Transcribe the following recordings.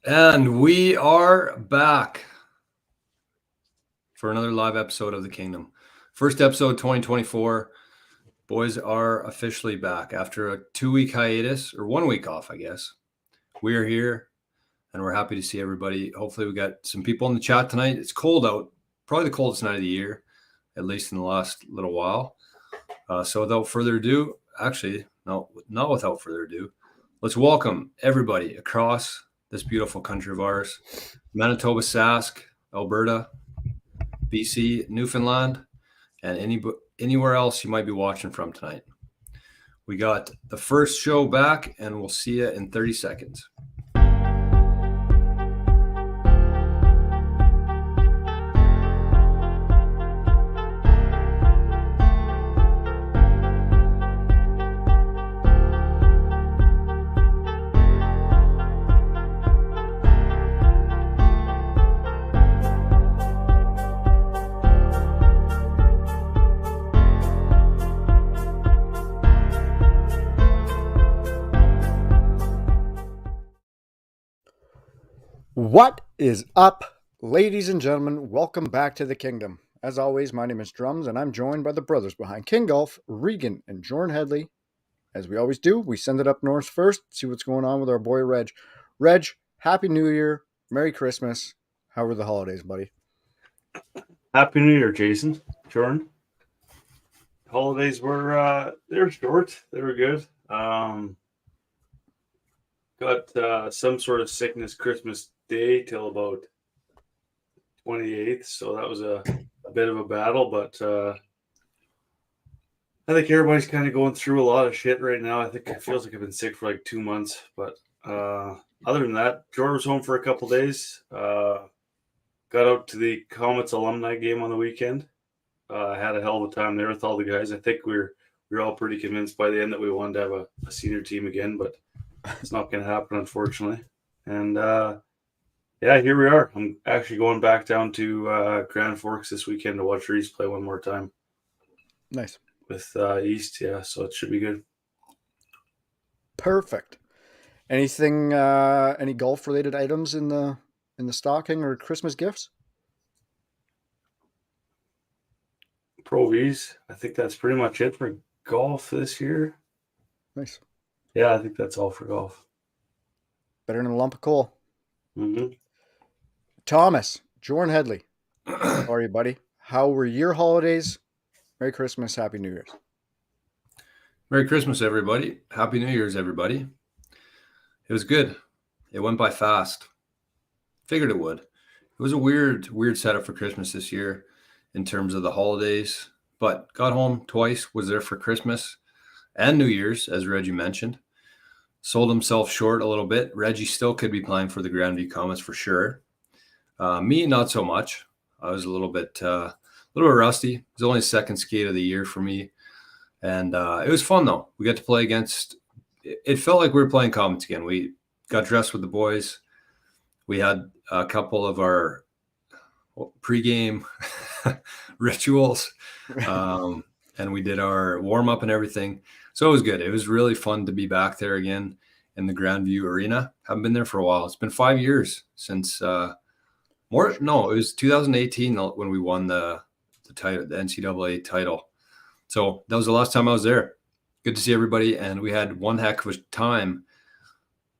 And we are back for another live episode of the Kingdom. First episode 2024. Boys are officially back after a 2-week hiatus, or 1 week off, I guess. We are here and we're happy to see everybody. Hopefully, we got some people in the chat tonight. It's cold out, probably the coldest night of the year, at least in the last little while. So, without further ado, actually, no, not without further ado, let's welcome everybody across this beautiful country of ours: Manitoba, Sask, Alberta, BC, Newfoundland, and anywhere else you might be watching from tonight. We got the first show back, and we'll see you in 30 seconds. What is up, ladies and gentlemen? Welcome back to the Kingdom. As always, my name is Drums, and I'm joined by the brothers behind Kngdom, Regan and Jordan Headley. As we always do, we send it up north first, see what's going on with our boy Reg. Reg, Happy New Year, Merry Christmas. How were the holidays, buddy? Happy New Year, Jason, Jordan. Holidays were they were short. They were good. Got some sort of sickness Christmas Day till about 28th, so that was a bit of a battle, but I think everybody's kind of going through a lot of shit right now. I think it feels like I've been sick for like 2 months, but other than that, Jordan was home for a couple days. Got out to the Comets alumni game on the weekend. Had a hell of a time there with all the guys. I think we were all pretty convinced by the end that we wanted to have a senior team again, but it's not going to happen, unfortunately. And yeah, here we are. I'm actually going back down to Grand Forks this weekend to watch Reese play one more time. Nice. With East, yeah, so it should be good. Perfect. Anything, any golf-related items in the stocking or Christmas gifts? Pro Vs. I think that's pretty much it for golf this year. Nice. Yeah, I think that's all for golf. Better than a lump of coal. Mm-hmm. Thomas, Jordan Headley. How are you, buddy? How were your holidays? Merry Christmas, Happy New Year's. Merry Christmas, everybody. Happy New Year's, everybody. It was good. It went by fast. Figured it would. It was a weird setup for Christmas this year in terms of the holidays, but got home twice, was there for Christmas and New Year's, as Reggie mentioned. Sold himself short a little bit. Reggie still could be playing for the Grandview Comets for sure. Me, not so much. I was a little bit rusty. It was only the second skate of the year for me. And it was fun, though. We got to play against – it felt like we were playing Comets again. We got dressed with the boys. We had a couple of our pregame rituals, and we did our warm-up and everything. So it was good. It was really fun to be back there again in the Grandview Arena. Haven't been there for a while. It's been 5 years since it was 2018 when we won the title, the NCAA title. So that was the last time I was there. Good to see everybody, and we had one heck of a time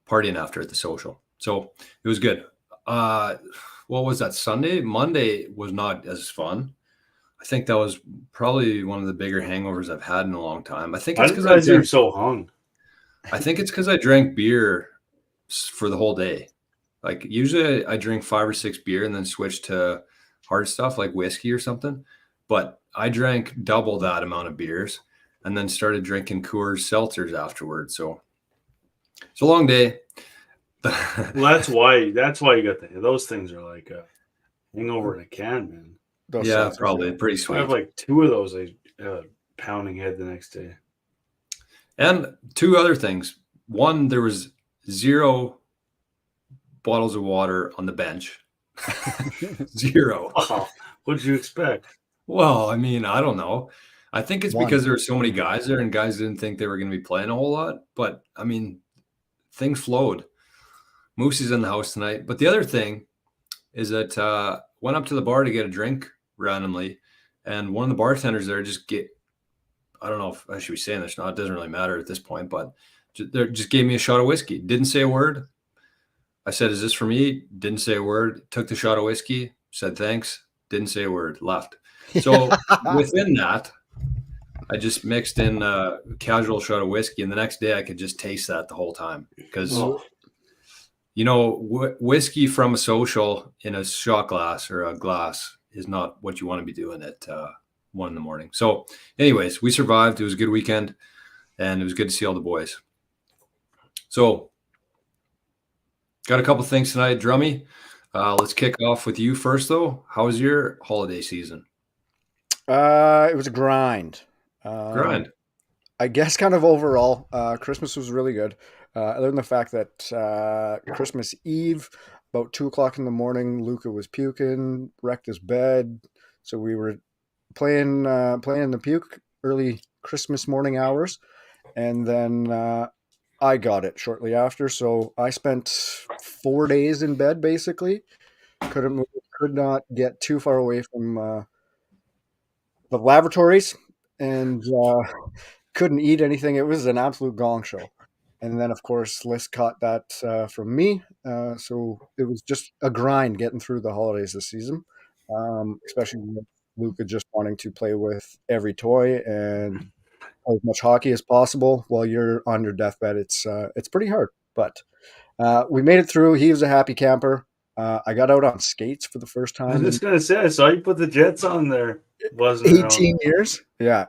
partying after at the social. So it was good. What was that, Sunday? Monday was not as fun. I think that was probably one of the bigger hangovers I've had in a long time. I think it's because you're so hung. I think it's because I drank beer for the whole day. Like usually I drink 5 or 6 beer and then switch to hard stuff like whiskey or something. But I drank double that amount of beers and then started drinking Coors seltzers afterwards. So it's a long day. Well, that's why you got those things are like a hangover in a can, man. Yeah, probably pretty sweet. I have like 2 of those. Pounding head the next day. And 2 other things. One, there was 0 bottles of water on the bench. 0. Oh, what did you expect? Well, I mean, I don't know. I think it's because there were so many guys there and guys didn't think they were going to be playing a whole lot. But, I mean, things flowed. Moosey's in the house tonight. But the other thing is that went up to the bar to get a drink randomly, and one of the bartenders there I don't know if I should be saying this or not. It doesn't really matter at this point, but just gave me a shot of whiskey. Didn't say a word. I said, "Is this for me?" Didn't say a word. Took the shot of whiskey. Said thanks. Didn't say a word. Left. So within that, I just mixed in a casual shot of whiskey, and the next day I could just taste that the whole time because, whiskey from a social in a shot glass or a glass is not what you want to be doing at 1 in the morning. So anyways, we survived. It was a good weekend, and it was good to see all the boys. So got a couple things tonight, Drummy. Let's kick off with you first, though. How was your holiday season? It was a grind. Grind. I guess kind of overall, Christmas was really good. Other than the fact that Christmas Eve, about 2:00 in the morning, Luca was puking, wrecked his bed. So we were playing in the puke early Christmas morning hours. And then I got it shortly after. So I spent 4 days in bed, basically. Couldn't move, could not get too far away from the lavatories, and couldn't eat anything. It was an absolute gong show. And then, of course, Liz caught that from me. So it was just a grind getting through the holidays this season, especially with Luca just wanting to play with every toy and play as much hockey as possible while you're on your deathbed. It's pretty hard, but we made it through. He was a happy camper. I got out on skates for the first I was time in just gonna say, I saw you put the Jets on there. Wasn't it? 18 years. Yeah.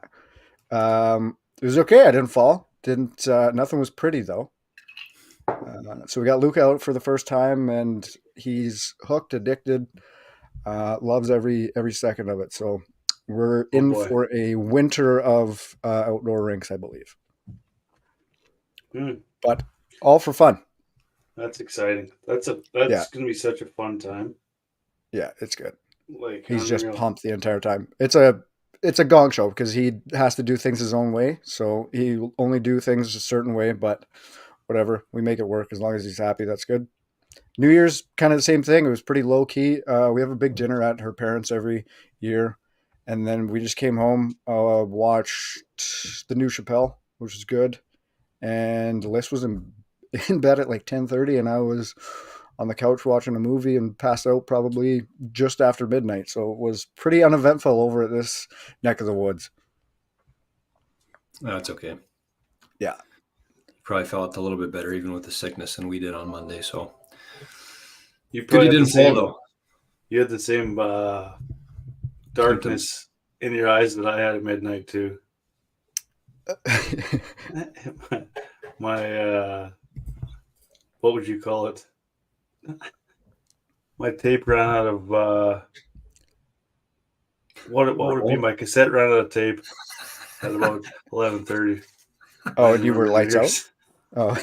It was okay. I didn't fall. Didn't nothing was pretty though. So we got Luke out for the first time, and he's hooked, addicted, loves every second of it. So we're in boy. for a winter of outdoor rinks, I believe. But all for fun. That's exciting. That's gonna be such a fun time. Yeah, it's good. Like He's just unreal. pumped the entire time. It's a gong show because he has to do things his own way. So he'll only do things a certain way, but whatever. We make it work as long as he's happy. That's good. New Year's, kind of the same thing. It was pretty low key. We have a big dinner at her parents' every year. And then we just came home, watched the new Chappelle, which was good. And Liz was in bed at like 10:30, and I was on the couch watching a movie and passed out probably just after midnight. So it was pretty uneventful over at this neck of the woods. That's okay. Yeah. Probably felt a little bit better even with the sickness than we did on Monday. So You good you probably didn't fall though. You had the same darkness in your eyes that I had at midnight too. My what would you call it? My tape ran out of what would it be? My cassette ran out of tape at about 11:30. Oh, and you were lights out? Oh.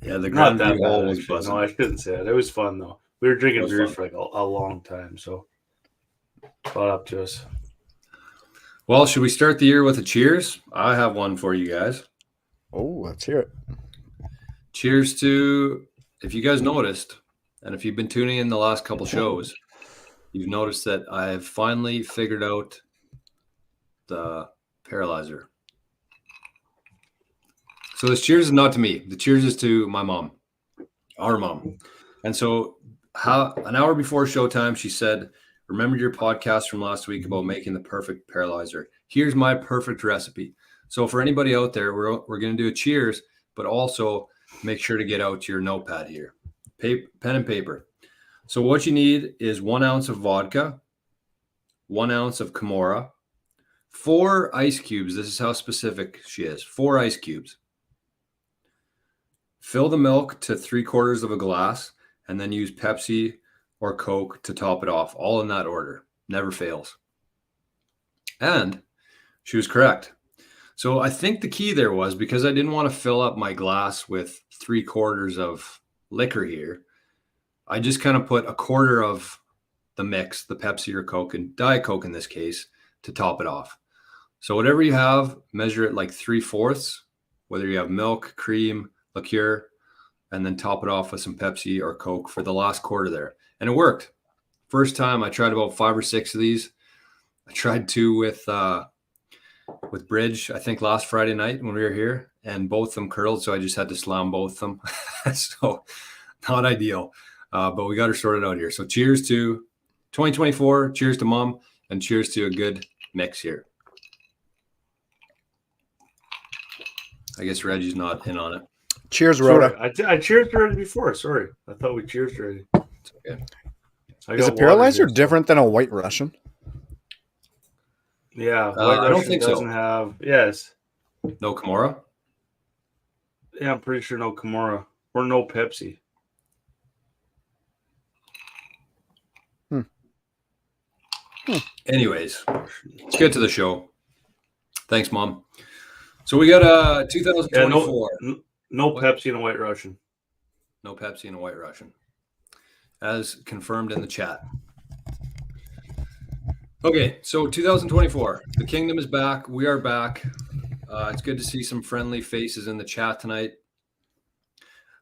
Yeah, the Not ground that view hole bad, was actually. buzzing. No, I shouldn't say that. It was fun though. We were drinking beer fun. for like a long time, so caught up to us. Well, should we start the year with a cheers? I have one for you guys. Oh, let's hear it. Cheers to, if you guys noticed, and if you've been tuning in the last couple shows, you've noticed that I've finally figured out the paralyzer. So this cheers is not to me. The cheers is to my mom, our mom. And so an hour before showtime, she said, remember your podcast from last week about making the perfect paralyzer. Here's my perfect recipe. So for anybody out there, we're going to do a cheers, but also make sure to get out your notepad here, pen and paper. So what you need is 1 ounce of vodka, 1 ounce of Kimura, 4 ice cubes. This is how specific she is. 4 ice cubes. Fill the milk to 3/4 of a glass, and then use Pepsi or Coke to top it off, all in that order. Never fails. And she was correct. So I think the key there was, because I didn't want to fill up my glass with 3/4 of liquor here, I just kind of put 1/4 of the mix, the Pepsi or Coke, and Diet Coke in this case, to top it off. So whatever you have, measure it like 3/4, whether you have milk, cream, liqueur, and then top it off with some Pepsi or Coke for the last quarter there. And it worked. First time I tried about 5 or 6 of these. I tried 2 with Bridge, I think last Friday night when we were here, and both of them curdled, so I just had to slam both of them. So not ideal, but we got her sorted out here. So cheers to 2024, cheers to Mom, and cheers to a good mix here. I guess Reggie's not in on it. Cheers, Rhoda. Sorry, I cheered already before. Sorry, I thought we cheered already. It's okay. Is a Paralyzer different than a White Russian? Yeah, White I don't Russian think doesn't so. have. Yes. No Kimura? Yeah, I'm pretty sure no Kimura or no Pepsi. Anyways, let's get to the show. Thanks, Mom. So we got 2024. Yeah, no Pepsi and a White Russian. No Pepsi and a White Russian, as confirmed in the chat. Okay, so 2024. The Kingdom is back. We are back. It's good to see some friendly faces in the chat tonight.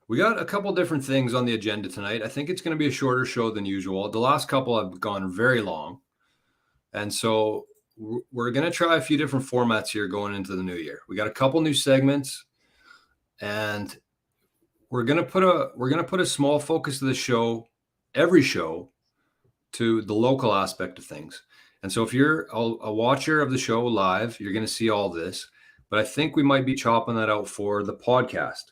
We got a couple different things on the agenda tonight. I think it's going to be a shorter show than usual. The last couple have gone very long. And so we're going to try a few different formats here going into the new year. We got a couple new segments, and we're going to put a small focus of the show, every show, to the local aspect of things. And so if you're a watcher of the show live, you're going to see all this, but I think we might be chopping that out for the podcast.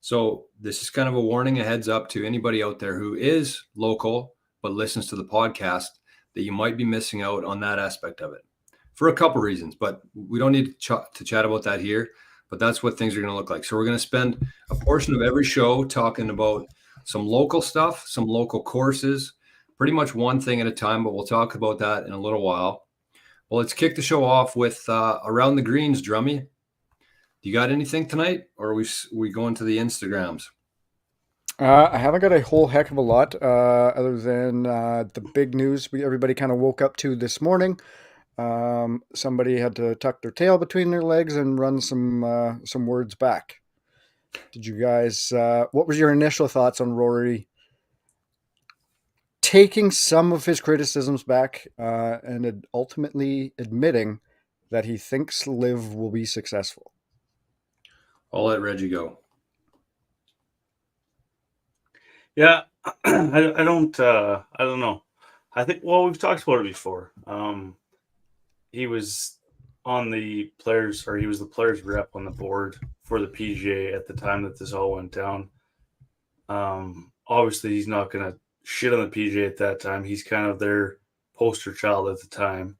So this is kind of a warning, a heads up to anybody out there who is local but listens to the podcast, that you might be missing out on that aspect of it for a couple reasons, but we don't need to chat about that here, but that's what things are going to look like. So we're going to spend a portion of every show talking about some local stuff, some local courses, pretty much one thing at a time, but we'll talk about that in a little while. Well, let's kick the show off with Around the Greens, Drummy. You got anything tonight, or are we going to the Instagrams? I haven't got a whole heck of a lot, other than the big news everybody kind of woke up to this morning. Somebody had to tuck their tail between their legs and run some words back. Did you guys? What was your initial thoughts on Rory taking some of his criticisms back and ultimately admitting that he thinks Liv will be successful? I'll let Reggie go. Yeah, I don't know. I think, well, we've talked about it before. He was on the players, or he was the players rep on the board for the PGA at the time that this all went down. Obviously, he's not going to shit on the PGA at that time. He's kind of their poster child at the time,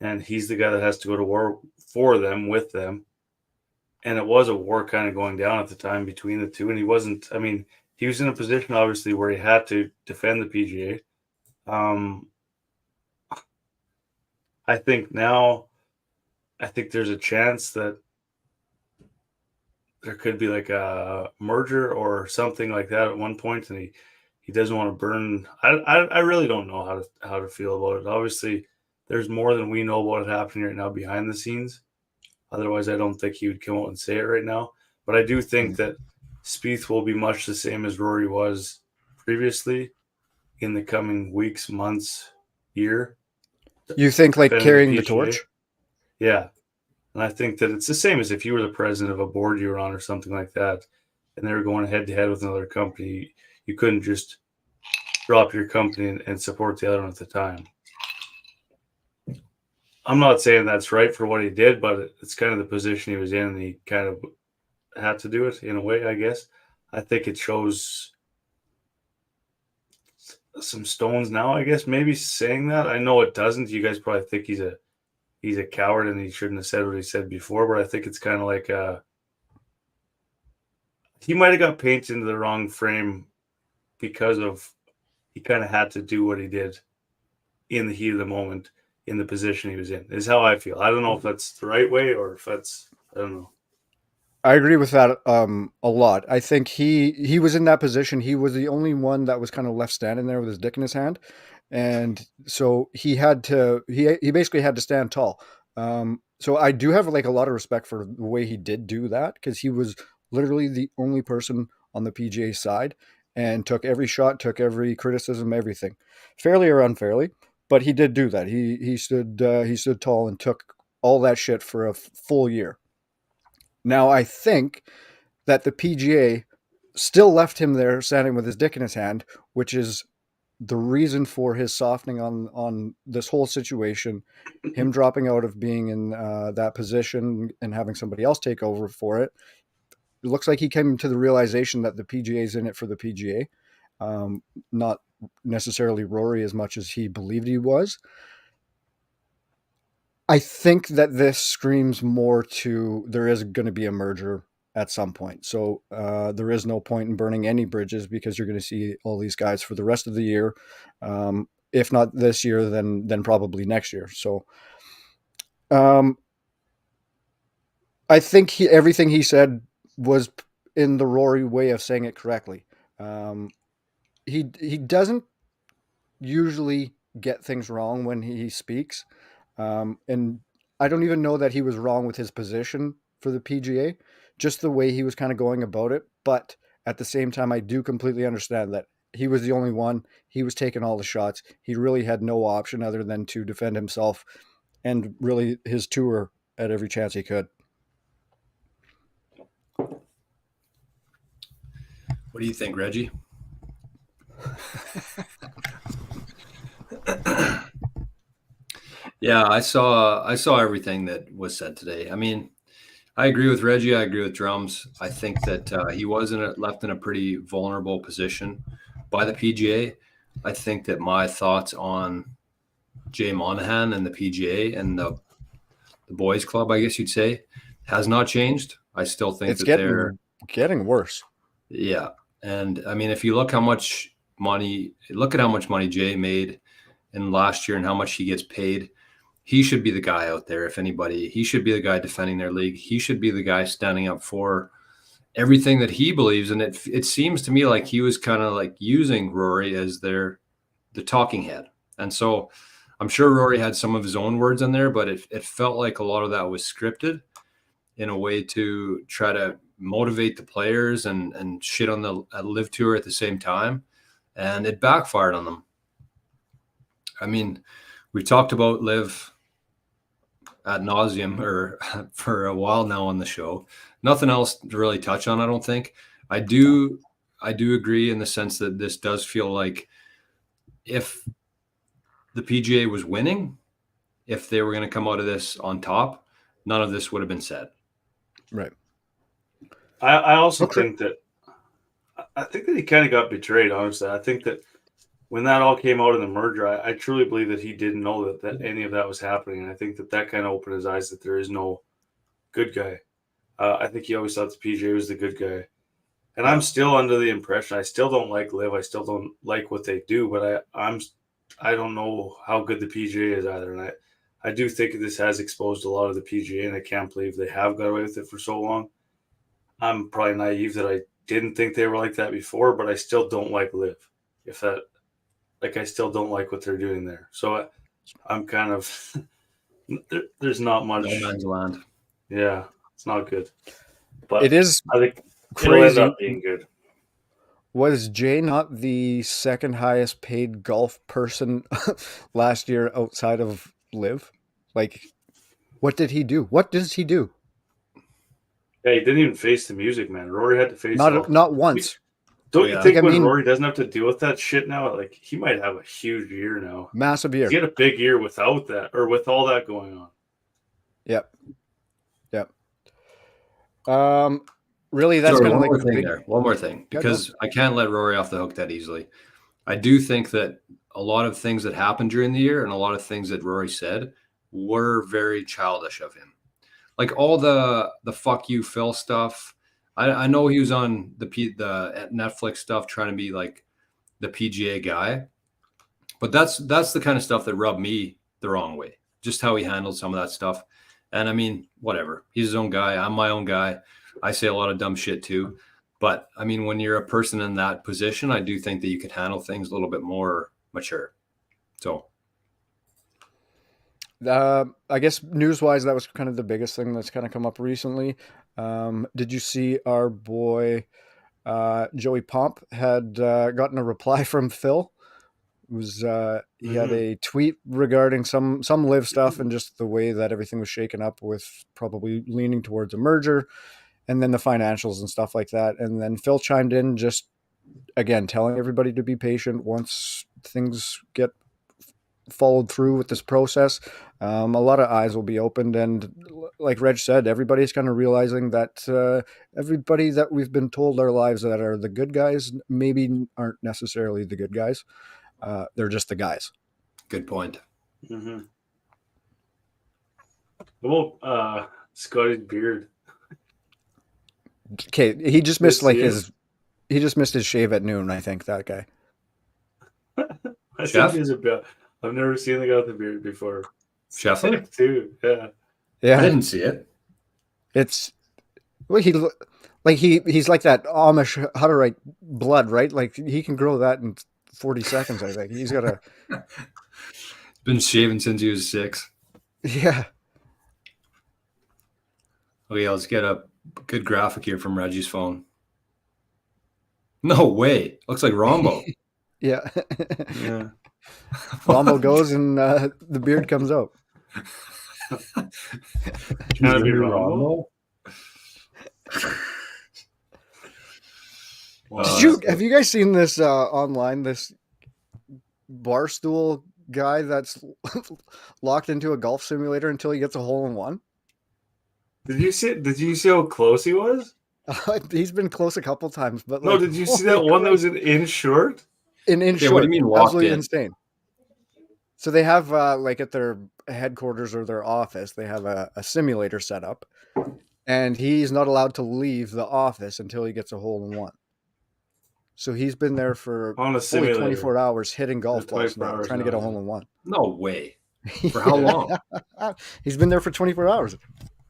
and he's the guy that has to go to war for them, with them. And it was a war kind of going down at the time between the two, and he wasn't. I mean, he was in a position, obviously, where he had to defend the PGA. I think there's a chance that there could be like a merger or something like that at one point, and he doesn't want to burn. I really don't know how to feel about it. Obviously, there's more than we know about it happening right now behind the scenes. Otherwise, I don't think he would come out and say it right now. But I do think that Spieth will be much the same as Rory was previously in the coming weeks, months, year. You think like carrying the torch? Yeah. And I think that it's the same as if you were the president of a board you were on or something like that, and they were going head to head with another company. You couldn't just drop your company and support the other one at the time. I'm not saying that's right for what he did, but it's kind of the position he was in, and he kind of had to do it in a way, I guess. I think it shows some stones now, I guess, maybe saying that. I know it doesn't. You guys probably think he's a coward and he shouldn't have said what he said before, but I think it's kind of like he might have got painted into the wrong frame because of he kind of had to do what he did in the heat of the moment in the position he was in, is how I feel. I don't know if that's the right way or if that's, I don't know. I agree with that a lot. I think he was in that position. He was the only one that was kind of left standing there with his dick in his hand. And so he basically had to stand tall. So I do have like a lot of respect for the way he did do that, because he was literally the only person on the PGA side, and took every shot, took every criticism, everything, fairly or unfairly. But he did do that. He stood tall and took all that shit for a full year. Now I think that the PGA still left him there standing with his dick in his hand, which is the reason for his softening on this whole situation, him dropping out of being in that position and having somebody else take over for it. It looks like he came to the realization that the PGA is in it for the PGA, not necessarily Rory as much as he believed he was. I think that this screams more to there is going to be a merger at some point. So there is no point in burning any bridges because you're going to see all these guys for the rest of the year. If not this year, then probably next year. So I think everything he said was in the Rory way of saying it correctly. He doesn't usually get things wrong when he speaks. And I don't even know that he was wrong with his position for the PGA, just the way he was kind of going about it. But at the same time, I do completely understand that he was the only one. He was taking all the shots. He really had no option other than to defend himself and really his tour at every chance he could. What do you think, Reggie? Yeah, I saw everything that was said today. I mean, I agree with Reggie. I agree with Drums. I think that he was left in a pretty vulnerable position by the PGA. I think that my thoughts on Jay Monahan and the PGA and the boys club, I guess you'd say, has not changed. I still think It's that they're getting worse. yeah. And I mean, if you look at how much money Jay made in last year and how much he gets paid, he should be the guy out there. If anybody, he should be the guy defending their league. He should be the guy standing up for everything that he believes. And it seems to me like he was kind of like using Rory as the talking head. And so I'm sure Rory had some of his own words in there, but it felt like a lot of that was scripted in a way to try to motivate the players and shit on the Live Tour at the same time. And it backfired on them. I mean, we've talked about Live ad nauseum or for a while now on the show. Nothing else to really touch on, I don't think. I do agree in the sense that this does feel like if the PGA was winning, if they were going to come out of this on top, none of this would have been said. Right. I also think that he kind of got betrayed, honestly. I think that when that all came out in the merger, I truly believe that he didn't know that any of that was happening. And I think that kind of opened his eyes that there is no good guy. I think he always thought the PGA was the good guy. And I'm still under the impression, I still don't like Liv. I still don't like what they do, but I don't know how good the PGA is either. And I do think this has exposed a lot of the PGA, and I can't believe they have got away with it for so long. I'm probably naive that I didn't think they were like that before, but I still don't like Liv. I still don't like what they're doing there. So I'm kind of there's not much. No man's land. Yeah, it's not good. But it is. I think crazy. It'll end up being good. Was Jay not the second highest paid golf person last year outside of Liv? Like, what did he do? What does he do? Yeah, he didn't even face the music, man. Rory had to face not once. Don't you think Rory doesn't have to deal with that shit now? Like, he might have a huge year now. Massive year. He had a big year without that, or with all that going on. Yep. Really, that's kind of like one more thing, because I can't let Rory off the hook that easily. I do think that a lot of things that happened during the year and a lot of things that Rory said were very childish of him. Like all the fuck you Phil stuff. I know he was on the Netflix stuff trying to be like the PGA guy, but that's the kind of stuff that rubbed me the wrong way. Just how he handled some of that stuff. And I mean, whatever. He's his own guy. I'm my own guy. I say a lot of dumb shit too. But I mean, when you're a person in that position, I do think that you could handle things a little bit more mature. So I guess news-wise, that was kind of the biggest thing that's kind of come up recently. Did you see our boy Joey Pomp had gotten a reply from Phil? He had a tweet regarding some live stuff and just the way that everything was shaken up with probably leaning towards a merger, and then the financials and stuff like that. And then Phil chimed in, just again telling everybody to be patient once things get followed through with this process. A lot of eyes will be opened, and like Reg said, everybody's kind of realizing that everybody that we've been told our lives that are the good guys maybe aren't necessarily the good guys. They're just the guys. Good point. Mm-hmm. Well, Scotty's beard. Okay, he just missed This he just missed his shave at noon. I think that guy. I Chef? think he's a bit. I've never seen the guy with the beard before. Scheffler? Sick too. Yeah. I Yeah, didn't see it. it's well, he's like that Amish Hutterite blood, right? Like he can grow that in 40 seconds. I think he's got a Been shaving since he was 6. yeah. Okay, let's get a good graphic here from Reggie's phone. No way. Looks like Rombo. Yeah. Yeah. Rombo goes and the beard comes out. Can it be Rombo? Have you guys seen this online? This barstool guy that's locked into a golf simulator until he gets a hole in one. Did you see how close he was? He's been close a couple times, but No, did you see that one that was in short? in Yeah, short? what do you mean locked Absolutely in? insane. So they have like at their headquarters or their office, they have a simulator set up, and he's not allowed to leave the office until he gets a hole in one. So he's been there for On a fully simulator. 24 hours hitting golf For balls 24 now, hours trying to get a now, hole in one. No way. For how long? He's been there for 24 hours.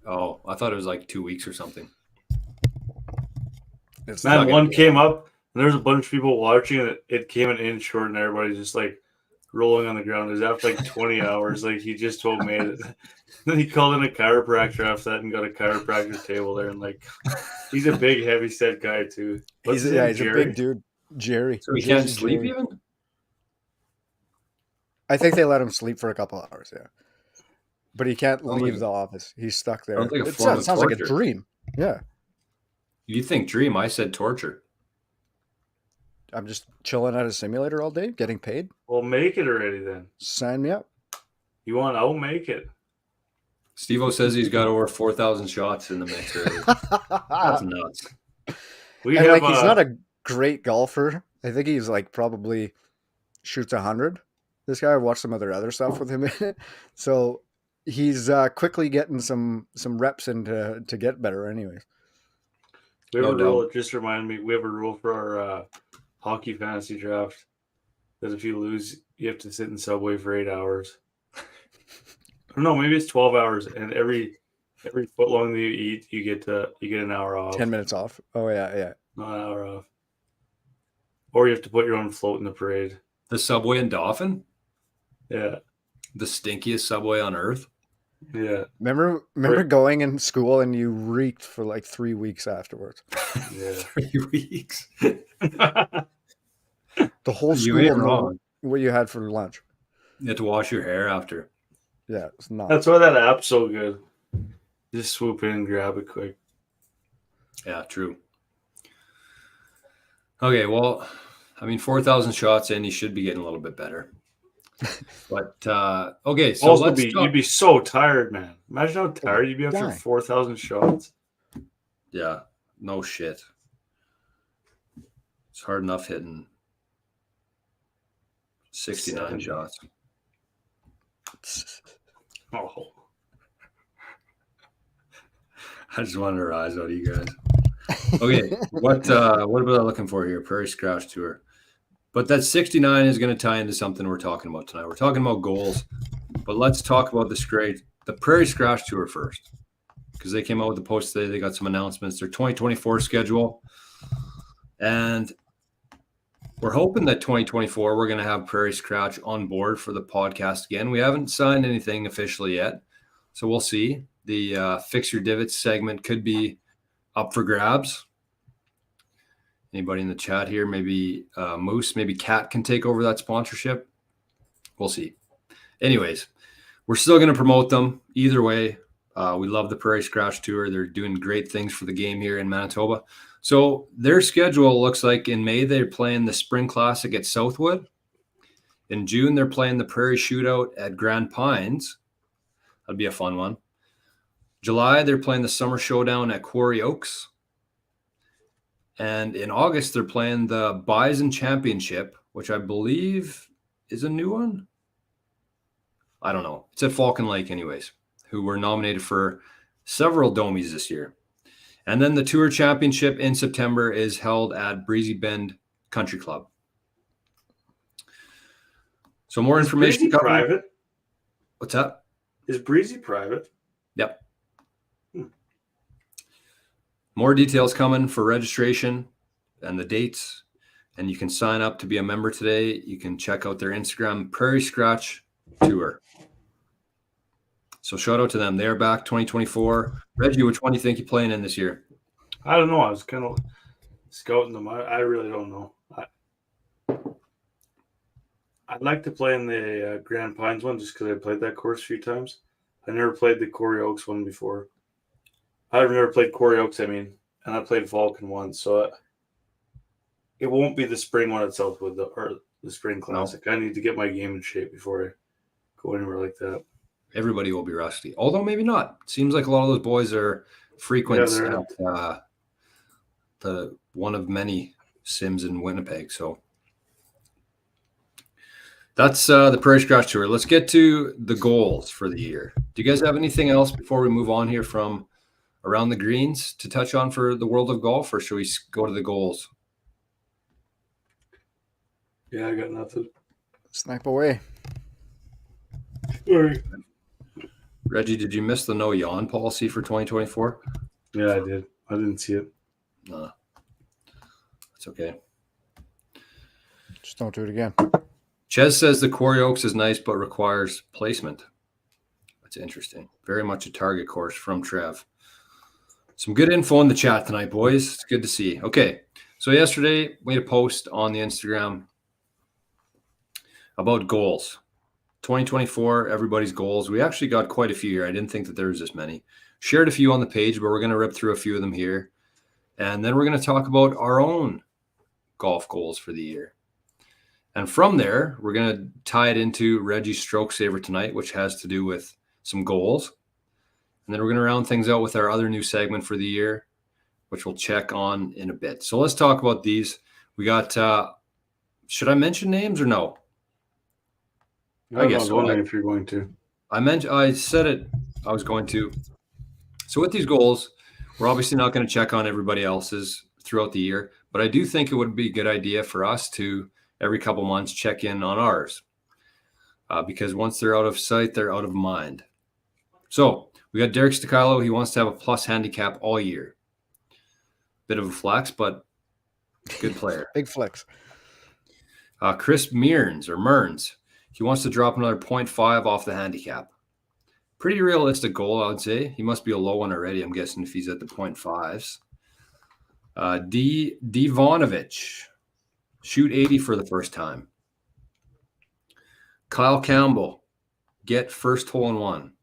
Oh, I thought it was like 2 weeks or something. It's Man, not one gonna- came up and there's a bunch of people watching and it came in short and everybody's just like rolling on the ground. It was after like 20 hours. Like he just told me it. Then he called in a chiropractor after that and got a chiropractor table there. And like, he's a big, heavy set guy too. What's his name, he's a Jerry? big dude. Jerry. So he Jerry, can't sleep Jerry. even? I think they let him sleep for a couple hours, yeah. But he can't Sounds leave like- the office. He's stuck there. Sounds like a It form of sounds like a torture. dream. Yeah. You think dream? I said torture. I'm just chilling at a simulator all day, getting paid. Well, make it already then. Sign me up. You want to make it. Steve-O says he's got over 4,000 shots in the mix already. That's nuts. We And have like he's not a great golfer. I think he's like probably shoots 100. This guy, I watched some of their other stuff with him in it. So he's quickly getting some reps in to get better anyways. we have No a rule. doubt. It just reminded me. We have a rule for our hockey fantasy draft that if you lose, you have to sit in Subway for 8 hours. No, maybe it's 12 hours, and every foot long that you eat, you get an hour off. 10 minutes off. Oh yeah. Not an hour off. Or you have to put your own float in the parade. The Subway in Dauphin? Yeah, The stinkiest Subway on earth? yeah, Remember going in school and you reeked for like 3 weeks afterwards. yeah. 3 weeks. The whole You school ain't knew wrong. what you had for lunch. You have to wash your hair after. Yeah, it's not. That's why that app's so good. Just swoop in and grab it quick. Yeah, true. Okay, well, I mean, 4,000 shots in, he should be getting a little bit better. But, okay, so Also, let's you'd be so tired, man. Imagine how tired you'd be after Die. 4,000 shots. Yeah, no shit. It's hard enough hitting 69 70. shots. Oh, I just wanted to rise out of you guys. Okay, what was I looking for here? Prairie Scratch Tour. But that 69 is going to tie into something we're talking about tonight. We're talking about goals, but let's talk about the Prairie Scratch Tour first, because they came out with the post today. They got some announcements. Their 2024 schedule, and we're hoping that 2024 we're going to have Prairie Scratch on board for the podcast again. We haven't signed anything officially yet, so we'll see. The Fix Your Divots segment could be up for grabs. Anybody in the chat here? Maybe Moose, maybe Kat can take over that sponsorship. We'll see. Anyways, we're still going to promote them either way. We love the Prairie Scratch Tour. They're doing great things for the game here in Manitoba. So their schedule looks like in May, they're playing the Spring Classic at Southwood. In June, they're playing the Prairie Shootout at Grand Pines. That'd be a fun one. July, they're playing the Summer Showdown at Quarry Oaks. And in August, they're playing the Bison Championship, which I believe is a new one. I don't know. It's at Falcon Lake anyways, who were nominated for several Domies this year. And then the Tour Championship in September is held at Breezy Bend Country Club. So more information. Breezy private? What's that? Is Breezy private? Yep. More details coming for registration and the dates. And you can sign up to be a member today. You can check out their Instagram, Prairie Scratch Tour. So shout out to them. They're back 2024. Reggie, which one do you think you're playing in this year? I don't know. I was kind of scouting them. I really don't know. I'd like to play in the Grand Pines one just because I played that course a few times. I never played the Quarry Oaks one before. I've never played Quarry Oaks, and I played Falcon once, so it won't be the spring one at Southwood or the Spring Classic. No. I need to get my game in shape before I go anywhere like that. Everybody will be rusty, although maybe not. It seems like a lot of those boys are frequent at the one of many sims in Winnipeg. So that's the Prairie Scratch Tour. Let's get to the goals for the year. Do you guys have anything else before we move on here from around the greens to touch on for the world of golf, or should we go to the goals? Yeah, I got nothing. Snipe away. Sorry. Reggie, did you miss the no yawn policy for 2024? Yeah, I did. I didn't see it. No. That's okay. Just don't do it again. Ches says the Quarry Oaks is nice, but requires placement. That's interesting. Very much a target course from Trev. Some good info in the chat tonight, boys. It's good to see. Okay, so yesterday we made a post on the Instagram about goals. 2024, everybody's goals. We actually got quite a few here. I didn't think that there was this many. Shared a few on the page, but we're going to rip through a few of them here. And then we're going to talk about our own golf goals for the year. And from there, we're going to tie it into Reggie's Stroke Saver tonight, which has to do with some goals. And then we're going to round things out with our other new segment for the year, which we'll check on in a bit. So let's talk about these. We got, should I mention names or no? I guess so. If you're going to. I said it, I was going to. So with these goals, we're obviously not going to check on everybody else's throughout the year, but I do think it would be a good idea for us to, every couple months, check in on ours. Because once they're out of sight, they're out of mind. So we got Derek Sticalo. He wants to have a plus handicap all year. Bit of a flex, but good player. Big flex. Chris Mearns. He wants to drop another 0.5 off the handicap. Pretty realistic goal, I would say. He must be a low one already, I'm guessing, if he's at the 0.5s. Divanovich. Shoot 80 for the first time. Kyle Campbell. Get first hole in one.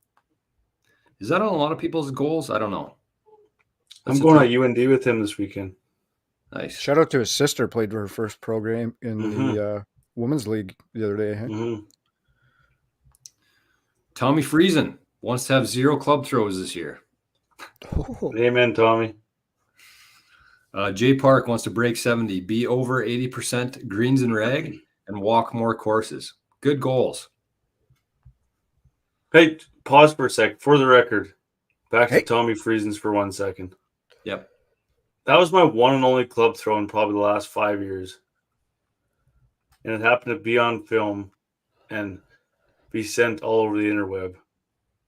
Is that on a lot of people's goals? I don't know. I'm going to UND with him this weekend. Nice. Shout out to his sister. Played her first pro game in the women's league the other day. Mm-hmm. Tommy Friesen wants to have 0 club throws this year. Oh. Amen, Tommy. Jay Park wants to break 70, be over 80% greens and reg, and walk more courses. Good goals. Hey, pause for a sec. For the record, back to Tommy Friesen's for 1 second. Yep. That was my one and only club throw in probably the last 5 years. And it happened to be on film and be sent all over the interweb.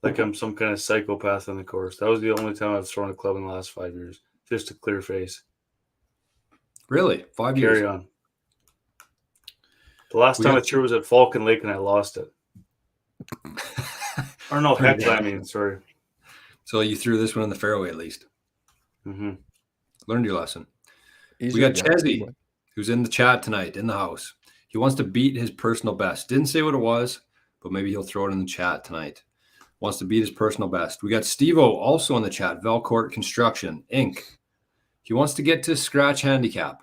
Like I'm some kind of psychopath on the course. That was the only time I've thrown a club in the last 5 years. Just a clear face. Really? 5 years? Carry on. The last time I threw was at Falcon Lake and I lost it. Or no, heck, I mean, sorry. So you threw this one in the fairway at least. Mm-hmm. Learned your lesson. We Easier, got yeah. Chesney, who's in the chat tonight in the house. He wants to beat his personal best. Didn't say what it was, but maybe he'll throw it in the chat tonight. Wants to beat his personal best. We got Steve-O also in the chat. Velcourt Construction, Inc. He wants to get to scratch handicap.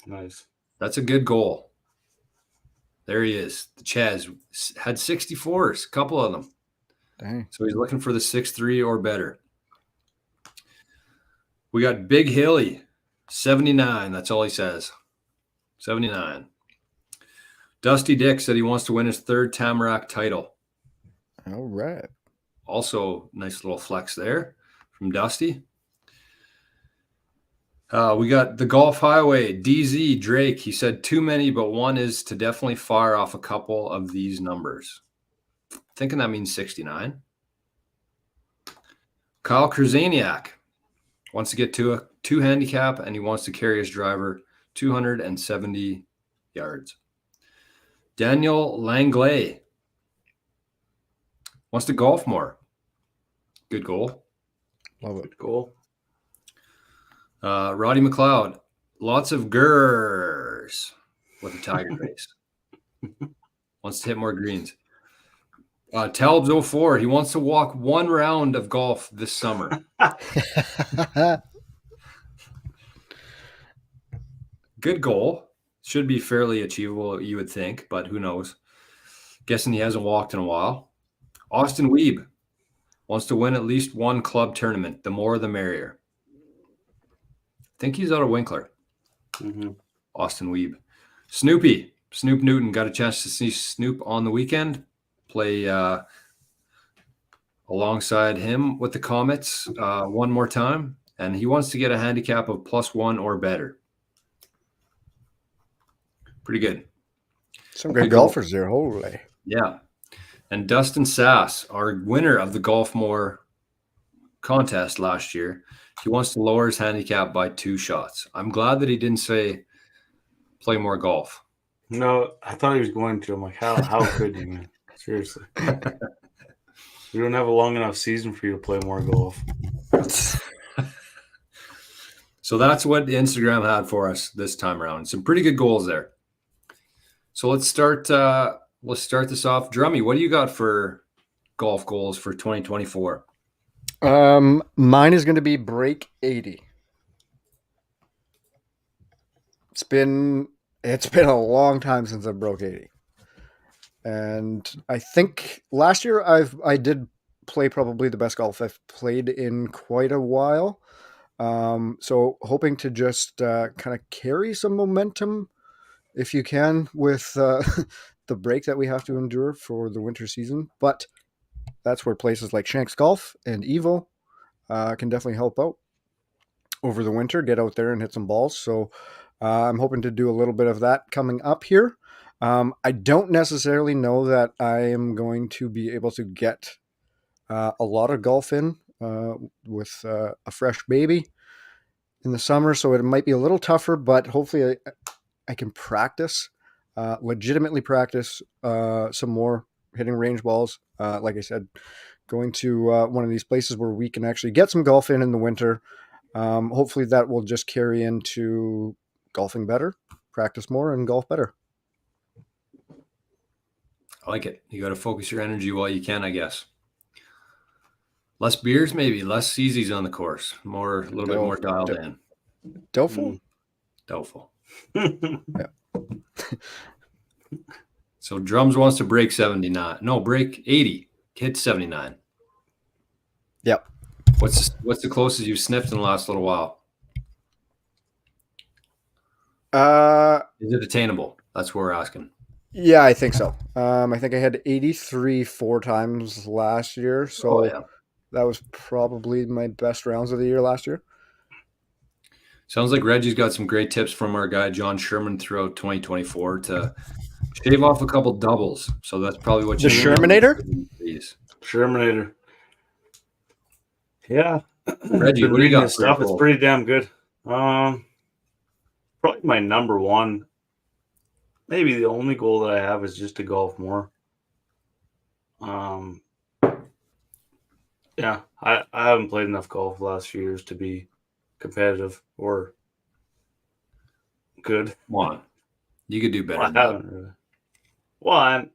Nice. That's a good goal. There he is. The Ches had 64s, a couple of them. Dang. So he's looking for the 6-3 or better. We got Big Hilly, 79. That's all he says. 79. Dusty Dick said he wants to win his third Tamarack title. All right. Also, nice little flex there from Dusty. We got the Golf Highway, DZ Drake. He said too many, but one is to definitely fire off a couple of these numbers. Thinking that means 69. Kyle Kruzaniak wants to get to a 2 handicap, and he wants to carry his driver 270 yards. Daniel Langley wants to golf more. Good goal. Love it. Good goal. Roddy McLeod, lots of gurs with a tiger face. Wants to hit more greens. Talbs 04, he wants to walk 1 round of golf this summer. Good goal. Should be fairly achievable, you would think, but who knows? Guessing he hasn't walked in a while. Austin Weeb wants to win at least 1 club tournament. The more, the merrier. I think he's out of Winkler. Mm-hmm. Austin Weeb. Snoop Newton, got a chance to see Snoop on the weekend. Play alongside him with the Comets one more time. And he wants to get a handicap of +1 or better. Pretty good. Some great golfers there. Holy. Yeah. And Dustin Sass, our winner of the Golfmore contest last year, he wants to lower his handicap by 2 shots. I'm glad that he didn't say play more golf. No, I thought he was going to. I'm like, how could you, man? Seriously. We don't have a long enough season for you to play more golf. So that's what Instagram had for us this time around. Some pretty good goals there. So let's start this off. Drummy, what do you got for golf goals for 2024? Mine is going to be break 80. It's been a long time since I broke 80. And I think last year I did play probably the best golf I've played in quite a while. So hoping to just kind of carry some momentum if you can with the break that we have to endure for the winter season. But that's where places like Shanks Golf and Evo can definitely help out over the winter, get out there and hit some balls. So I'm hoping to do a little bit of that coming up here. I don't necessarily know that I am going to be able to get a lot of golf in with a fresh baby in the summer, so it might be a little tougher, but hopefully I can practice, legitimately practice some more hitting range balls. Like I said, going to one of these places where we can actually get some golf in the winter. Hopefully that will just carry into golfing better, practice more, and golf better. I like it. You got to focus your energy while you can, I guess. Less beers, maybe. Less CZs on the course. A little bit more dialed in. Doubtful? Doubtful. Yeah. So Drums wants to break 79. No, break 80. Hit 79. Yep. What's the closest you've sniffed in the last little while? Is it attainable? That's what we're asking. Yeah, I think so. I think I had 83 4 times last year, so that was probably my best rounds of the year last year. Sounds like Reggie's got some great tips from our guy John Sherman throughout 2024 to shave off a couple doubles. So that's probably what the Shermanator? Shermanator. Yeah. Reggie, what do you got? Stuff. It's pretty damn good. Probably my number one. Maybe the only goal that I have is just to golf more. Yeah, I haven't played enough golf the last few years to be competitive or good. Come on. You could do better Well, I than that. haven't really. Well,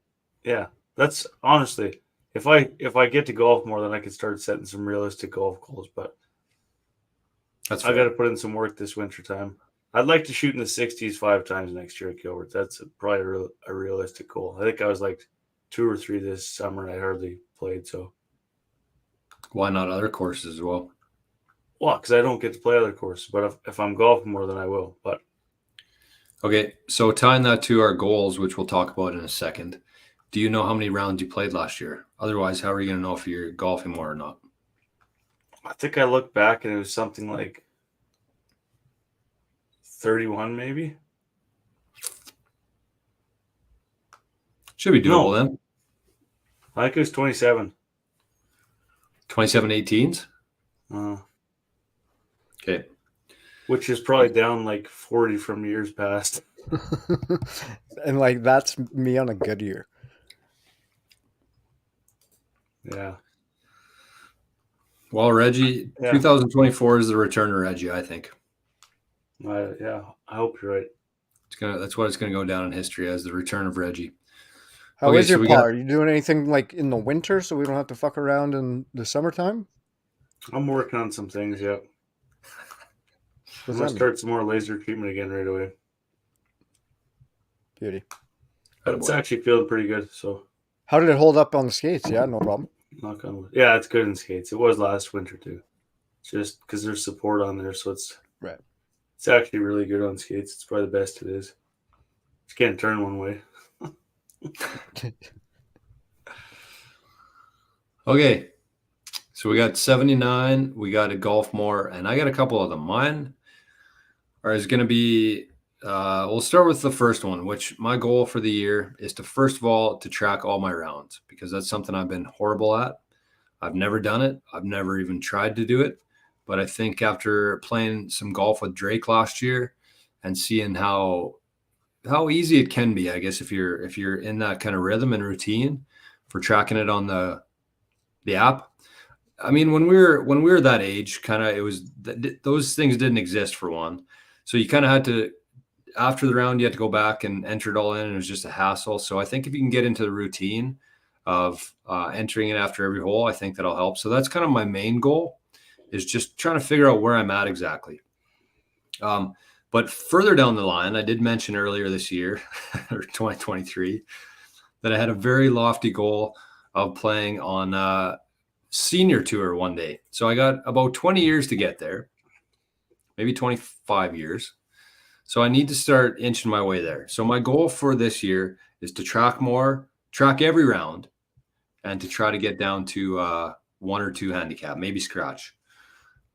yeah, that's honestly, if I get to golf more, then I can start setting some realistic golf goals. But That's I fair. got to put in some work this winter time. I'd like to shoot in the 60s 5 times next year at Gilbert. That's probably a realistic goal. I think I was like 2 or 3 this summer, and I hardly played. So, Why not other courses as well? well, because I don't get to play other courses, but if I'm golfing more, then I will. But Okay, so tying that to our goals, which we'll talk about in a second, do you know how many rounds you played last year? Otherwise, how are you going to know if you're golfing more or not? I think I looked back and it was something like 31, maybe. Should be doable No. then. I think it was 27. 27 18s? Okay. Which is probably down like 40 from years past. And like that's me on a good year. Yeah. Well, Reggie, Yeah. 2024 is the return to Reggie, I think. Yeah, I hope you're right. That's what it's gonna go down in history as the return of Reggie. How Okay, is so your we par? got- Are you doing anything like in the winter so we don't have to fuck around in the summertime? I'm working on some things, yeah. I'm What's going that to start some more laser treatment again right away. mean? Beauty. But it's actually feeling pretty good, so How did it hold up on the skates? Yeah, no problem. knock on wood. Yeah, it's good in skates. It was last winter too. Just because there's support on there, so it's Right. It's actually really good on skates. It's probably the best it is. Just can't turn one way. Okay, so we got 79. We got a golf more, and I got a couple of them. Mine is going to be. We'll start with the first one, which my goal for the year is to first of all to track all my rounds because that's something I've been horrible at. I've never done it. I've never even tried to do it, but I think after playing some golf with Drake last year and seeing how easy it can be, I guess if you're in that kind of rhythm and routine for tracking it on the app. I mean, when we were that age, kind of, it was those things didn't exist for one. So you kind of had to, after the round, you had to go back and enter it all in, and it was just a hassle. So I think if you can get into the routine of entering it after every hole, I think that'll help. So that's kind of my main goal, is just trying to figure out where I'm at exactly. But further down the line, I did mention earlier this year, or 2023, that I had a very lofty goal of playing on senior tour one day. So I got about 20 years to get there, maybe 25 years. So I need to start inching my way there. So my goal for this year is to track every round, and to try to get down to 1 or 2 handicap, maybe scratch.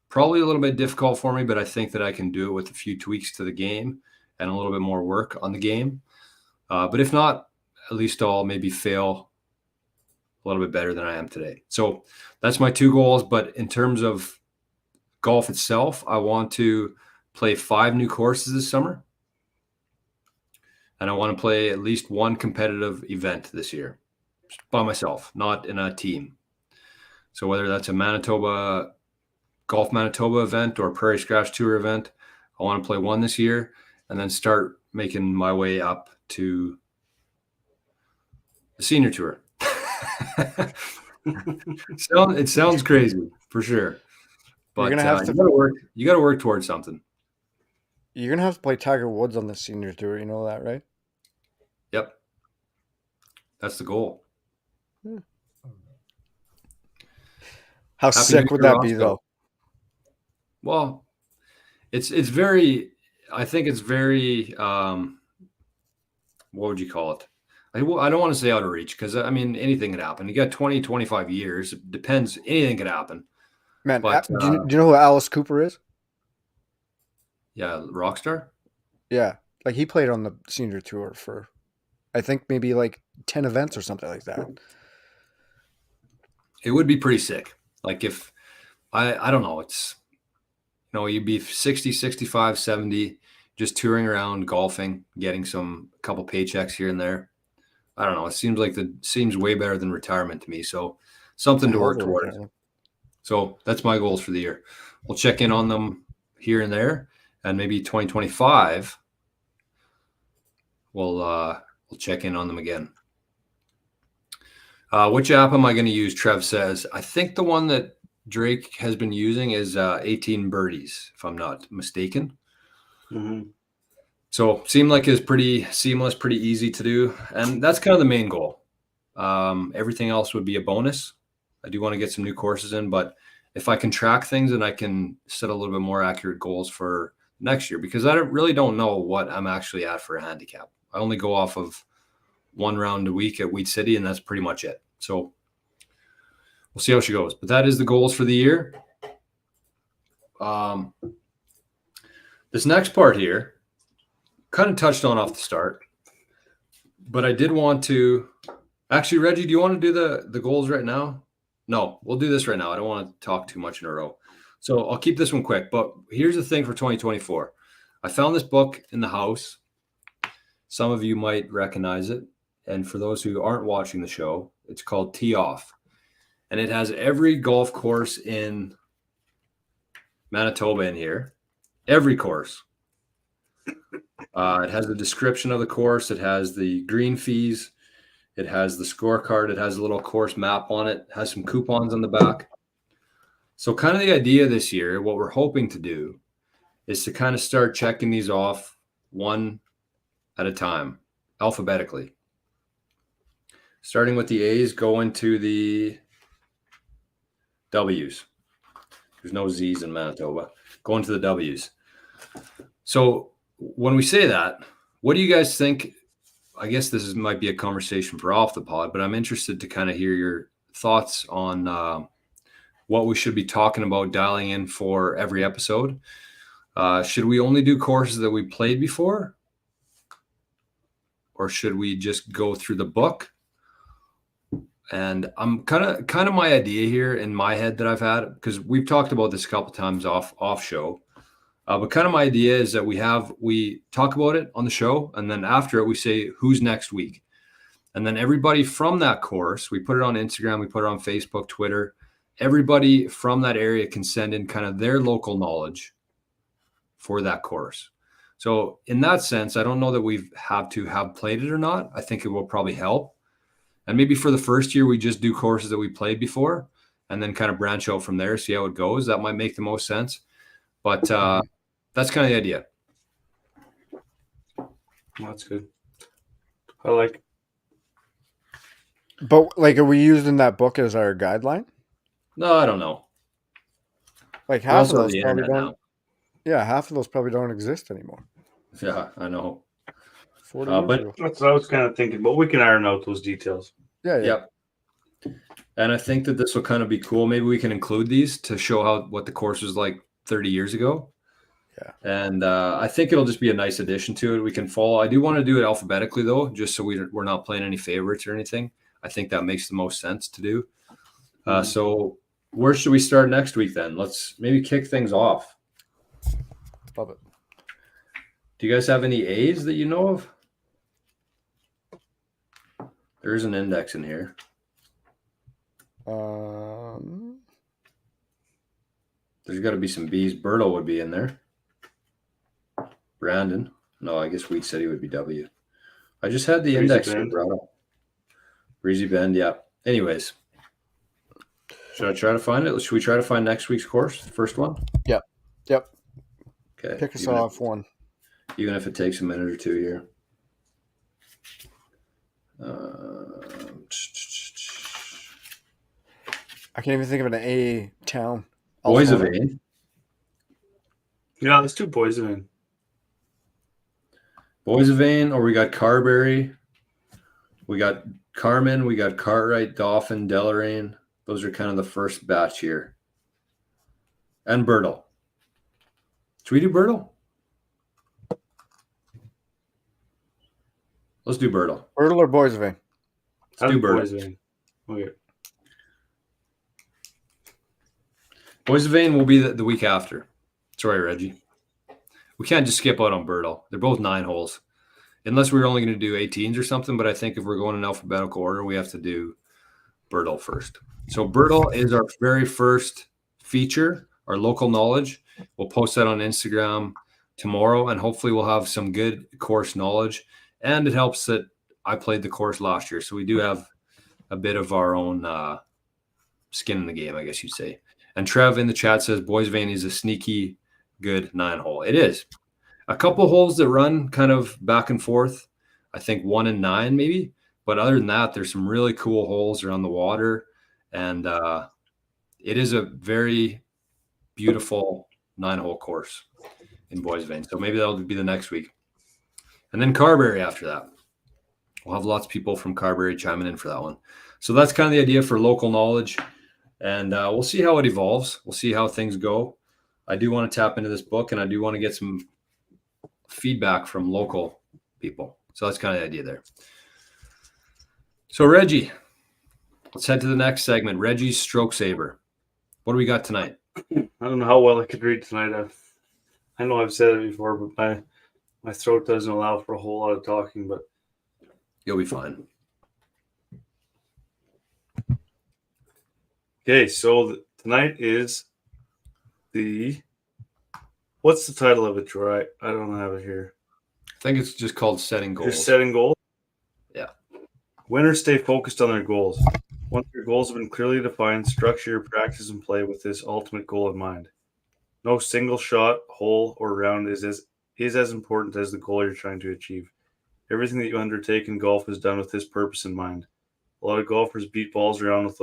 Probably a little bit difficult for me, but I think that I can do it with a few tweaks to the game and a little bit more work on the game. But if not, at least I'll maybe fail a little bit better than I am today. So that's my 2 goals. But in terms of golf itself, I want to play 5 new courses this summer. And I want to play at least 1 competitive event this year by myself, not in a team. So whether that's a Golf Manitoba event or Prairie Scratch Tour event, I want to play 1 this year and then start making my way up to the senior tour. It sounds crazy for sure, but You're gonna have to. You got to work towards something. You're gonna have to play Tiger Woods on the senior tour. You know that, right? Yep, that's the goal. How Happy sick New would Year, that be, Roscoe. though? Well, it's very. I think it's very. What would you call it? I don't want to say out of reach because I mean anything could happen. You got 20, 25 years. It depends. Anything could happen. Man, But, do you know who Alice Cooper is? Yeah, Rockstar. Yeah, like he played on the senior tour for, I think maybe like 10 events or something like that. It would be pretty sick. Like if I don't know, it's you'd be 60, 65, 70, just touring around, golfing, getting a couple paychecks here and there. I don't know. It seems way better than retirement to me. So something to work towards. So that's my goals for the year. We'll check in on them here and there, and maybe 2025 we'll check in on them again. Which app am I going to use? Trev says. I think the one that Drake has been using is 18 Birdies, if I'm not mistaken. Mm-hmm. So seemed like it's pretty seamless, pretty easy to do. And that's kind of the main goal. Everything else would be a bonus. I do want to get some new courses in, but if I can track things and I can set a little bit more accurate goals for next year, because I really don't know what I'm actually at for a handicap. I only go off of one round a week at Wheat City, and that's pretty much it. So we'll see how she goes. But that is the goals for the year. This next part here, kind of touched on off the start, but I did want to actually, Reggie, do you want to do the goals right now? No, we'll do this right now. I don't want to talk too much in a row. So I'll keep this one quick, but here's the thing for 2024. I found this book in the house. Some of you might recognize it. And for those who aren't watching the show, it's called Tee Off. And it has every golf course in Manitoba in here. Every course. It has the description of the course. It has the green fees. It has the scorecard. It has a little course map on it. It has some coupons on the back. So kind of the idea this year, what we're hoping to do is to kind of start checking these off one at a time, alphabetically. Starting with the A's, going to the W's. There's no Z's in Manitoba. Going to the W's. So when we say that, what do you guys think? I guess this might be a conversation for off the pod, but I'm interested to kind of hear your thoughts on what we should be talking about, dialing in for every episode. Should we only do courses that we played before? Or should we just go through the book? And I'm kind of my idea here in my head that I've had, because we've talked about this a couple times off show. But kind of my idea is that we talk about it on the show, and then after it, we say who's next week. And then everybody from that course, we put it on Instagram, we put it on Facebook, Twitter. Everybody from that area can send in kind of their local knowledge for that course. So in that sense, I don't know that we have to have played it or not. I think it will probably help. And maybe for the first year, we just do courses that we played before and then kind of branch out from there, see how it goes. That might make the most sense. But that's kind of the idea. That's good. I like. But are we using that book as our guideline? No, I don't know. Like half of those the probably internet don't. now. Yeah, half of those probably don't exist anymore. Yeah, I know. 40 years but ago. That's what I was kind of thinking, but we can iron out those details. Yeah. Yep. And I think that this will kind of be cool. Maybe we can include these to show what the course was like 30 years ago. Yeah. And I think it'll just be a nice addition to it. We can follow. I do want to do it alphabetically, though, just so we're not playing any favorites or anything. I think that makes the most sense to do. So where should we start next week then? Let's maybe kick things off. Love it. Do you guys have any A's that you know of? There is an index in here. There's got to be some B's. Berto would be in there. Brandon. No, I guess Wheat City would be W. I just had the Breezy index Bend. here, Berto. Breezy Bend, yeah. Anyways. Should I try to find it? Should we try to find next week's course, the first one? Yep. Okay. Pick us off one. Even if it takes a minute or two here. I can't even think of an A town. Boys of Altona? A. Yeah, let's do Poison. Boys of Vane, or we got Carberry. We got Carmen. We got Cartwright, Dauphin, Deloraine. Those are kind of the first batch here. And Bertle. Should we do Bertle? Let's do Bertle. Bertle or Boys of A? Let's do Bertle. Poison. Okay. Boys of Vane will be the week after. Sorry, Reggie. We can't just skip out on Bertle. They're both 9 holes. Unless we were only going to do 18s or something, but I think if we're going in alphabetical order, we have to do Bertle first. So Bertle is our very first feature, our local knowledge. We'll post that on Instagram tomorrow, and hopefully we'll have some good course knowledge. And it helps that I played the course last year, so we do have a bit of our own skin in the game, I guess you'd say. And Trev in the chat says Boys Vein is a sneaky good 9-hole. It is. A couple holes that run kind of back and forth. I think 1 and 9 maybe. But other than that, there's some really cool holes around the water. And it is a very beautiful 9-hole course in Boys Vein. So maybe that'll be the next week. And then Carberry after that. We'll have lots of people from Carberry chiming in for that one. So that's kind of the idea for local knowledge. And we'll see how it evolves. We'll see how things go. I do want to tap into this book, and I do want to get some feedback from local people. So that's kind of the idea there. So Reggie, let's head to the next segment. Reggie's Stroke Saber. What do we got tonight? I don't know how well I could read tonight. I know I've said it before, but my throat doesn't allow for a whole lot of talking, but You'll be fine. okay, so tonight is what's the title of it, Troy? I don't have it here. I think it's just called Setting Goals. You're setting goals? Yeah. Winners stay focused on their goals. Once your goals have been clearly defined, structure your practice and play with this ultimate goal in mind. No single shot, hole, or round is as important as the goal you're trying to achieve. Everything that you undertake in golf is done with this purpose in mind. A lot of golfers beat balls around with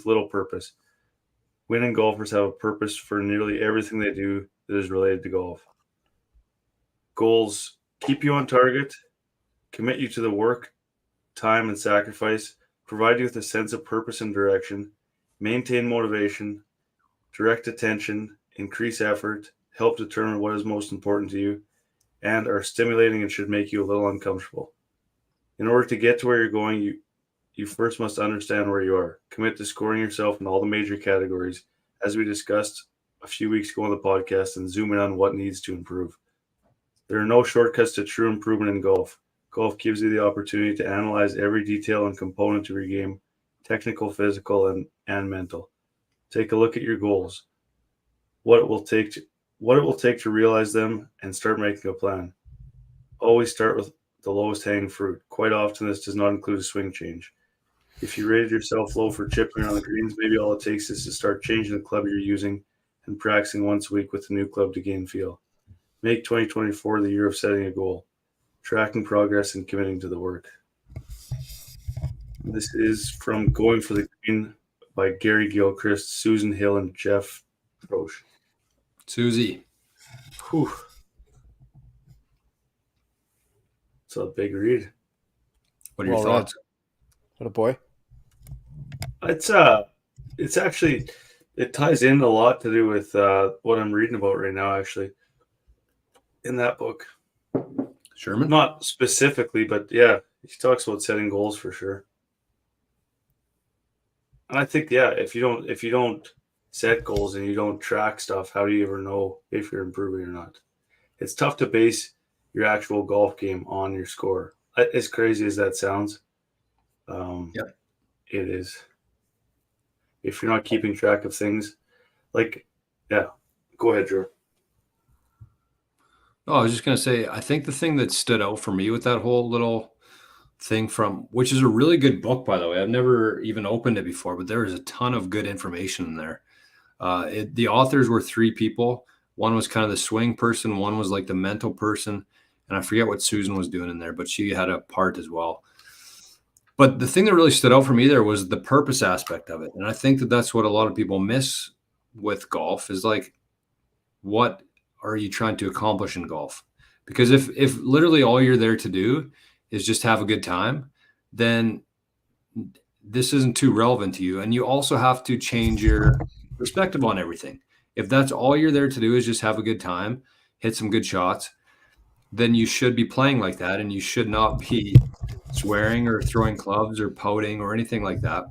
little purpose. Winning golfers have a purpose for nearly everything they do that is related to golf. Goals keep you on target, commit you to the work, time, and sacrifice, provide you with a sense of purpose and direction, maintain motivation, direct attention, increase effort, help determine what is most important to you, and are stimulating and should make you a little uncomfortable. In order to get to where you're going, you first must understand where you are. Commit to scoring yourself in all the major categories, as we discussed a few weeks ago on the podcast, and zoom in on what needs to improve. There are no shortcuts to true improvement in golf. Golf gives you the opportunity to analyze every detail and component of your game, technical, physical, and mental. Take a look at your goals, what it will take to realize them, and start making a plan. Always start with the lowest hanging fruit. Quite often, this does not include a swing change. If you rated yourself low for chipping on the greens, maybe all it takes is to start changing the club you're using and practicing once a week with a new club to gain feel. Make 2024 the year of setting a goal, tracking progress, and committing to the work. This is from Going for the Green by Gary Gilchrist, Susan Hill, and Jeff Roche. Susie. Whew. It's a big read. What are your Well thoughts? What a boy. It's actually, it ties in a lot to do with what I'm reading about right now, actually, in that book. Sherman? Not specifically, but yeah, he talks about setting goals for sure. And I think, yeah, if you don't set goals and you don't track stuff, how do you ever know if you're improving or not? It's tough to base your actual golf game on your score. As crazy as that sounds, It is. If you're not keeping track of things, go ahead, Drew. Oh, I was just going to say, I think the thing that stood out for me with that whole little thing which is a really good book, by the way. I've never even opened it before, but there is a ton of good information in there. The authors were 3 people. One was kind of the swing person. One was like the mental person. And I forget what Susan was doing in there, but she had a part as well. But the thing that really stood out for me there was the purpose aspect of it. And I think that that's what a lot of people miss with golf is like, what are you trying to accomplish in golf? Because if literally all you're there to do is just have a good time, then this isn't too relevant to you. And you also have to change your perspective on everything. If that's all you're there to do is just have a good time, hit some good shots, then you should be playing like that. And you should not be swearing or throwing clubs or pouting or anything like that.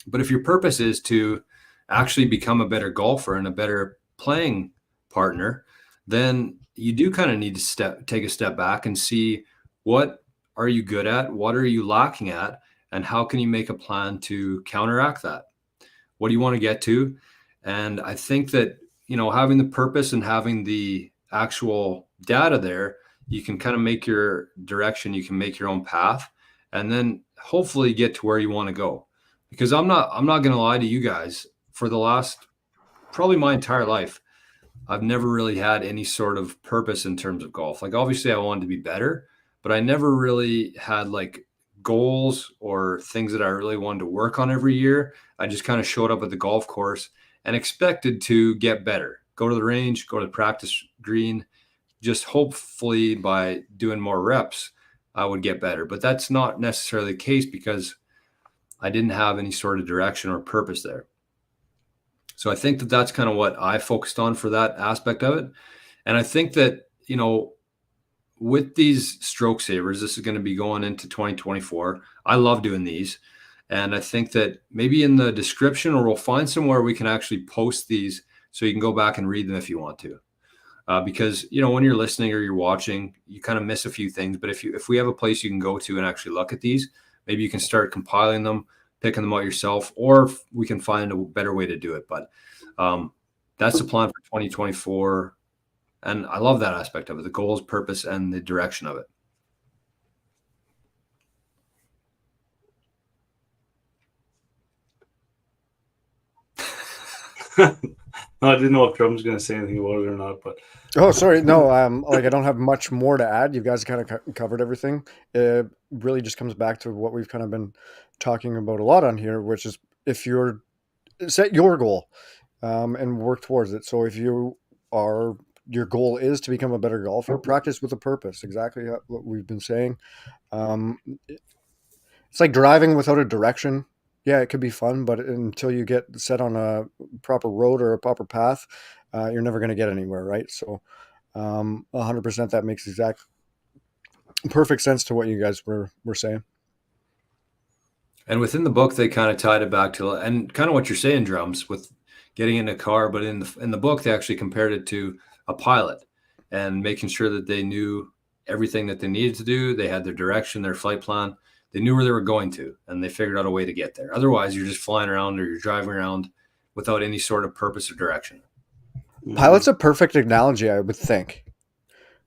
But if your purpose is to actually become a better golfer and a better playing partner, then you do kind of need to take a step back and see, what are you good at? What are you lacking at? And how can you make a plan to counteract that? What do you want to get to? And I think that, having the purpose and having the actual data there, you can kind of make your direction, you can make your own path, and then hopefully get to where you want to go. Because I'm not going to lie to you guys, for the last probably my entire life, I've never really had any sort of purpose in terms of golf. Like, obviously I wanted to be better, but I never really had like goals or things that I really wanted to work on every year. I just kind of showed up at the golf course and expected to get better, go to the range, go to the practice green, just hopefully by doing more reps, I would get better. But that's not necessarily the case because I didn't have any sort of direction or purpose there. So I think that that's kind of what I focused on for that aspect of it. And I think that, with these stroke savers, this is going to be going into 2024. I love doing these. And I think that maybe in the description, or we'll find somewhere we can actually post these so you can go back and read them if you want to. Because, when you're listening or you're watching, you kind of miss a few things. But if we have a place you can go to and actually look at these, maybe you can start compiling them, picking them out yourself, or we can find a better way to do it. But that's the plan for 2024. And I love that aspect of it, the goals, purpose, and the direction of it. No, I didn't know if Drum's going to say anything about it or not, but Oh, sorry. No, I don't have much more to add. You guys kind of covered everything. It really just comes back to what we've kind of been talking about a lot on here, which is if you're set your goal and work towards it. So if your goal is to become a better golfer, practice with a purpose. Exactly what we've been saying. It's like driving without a direction. Yeah, it could be fun, but until you get set on a proper road or a proper path, you're never going to get anywhere, right? So 100% that makes perfect sense to what you guys were saying. And within the book, they kind of tied it back to, and kind of what you're saying, Drums, with getting in a car. But in the book, they actually compared it to a pilot and making sure that they knew everything that they needed to do. They had their direction, their flight plan. They knew where they were going to, and they figured out a way to get there. Otherwise, you're just flying around or you're driving around without any sort of purpose or direction. Pilot's a perfect analogy, I would think.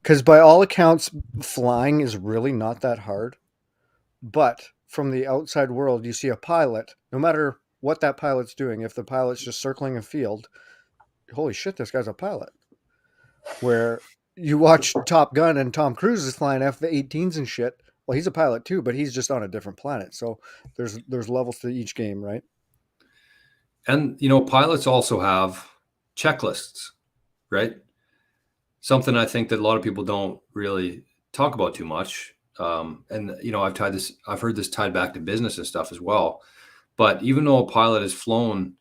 Because by all accounts, flying is really not that hard. But from the outside world, you see a pilot, no matter what that pilot's doing, if the pilot's just circling a field, holy shit, this guy's a pilot. Where you watch Top Gun and Tom Cruise is flying F-18s and shit. Well, he's a pilot too, but he's just on a different planet. So there's levels to each game, right? And, pilots also have checklists, right? Something I think that a lot of people don't really talk about too much. And, I've heard this tied back to business and stuff as well. But even though a pilot has flown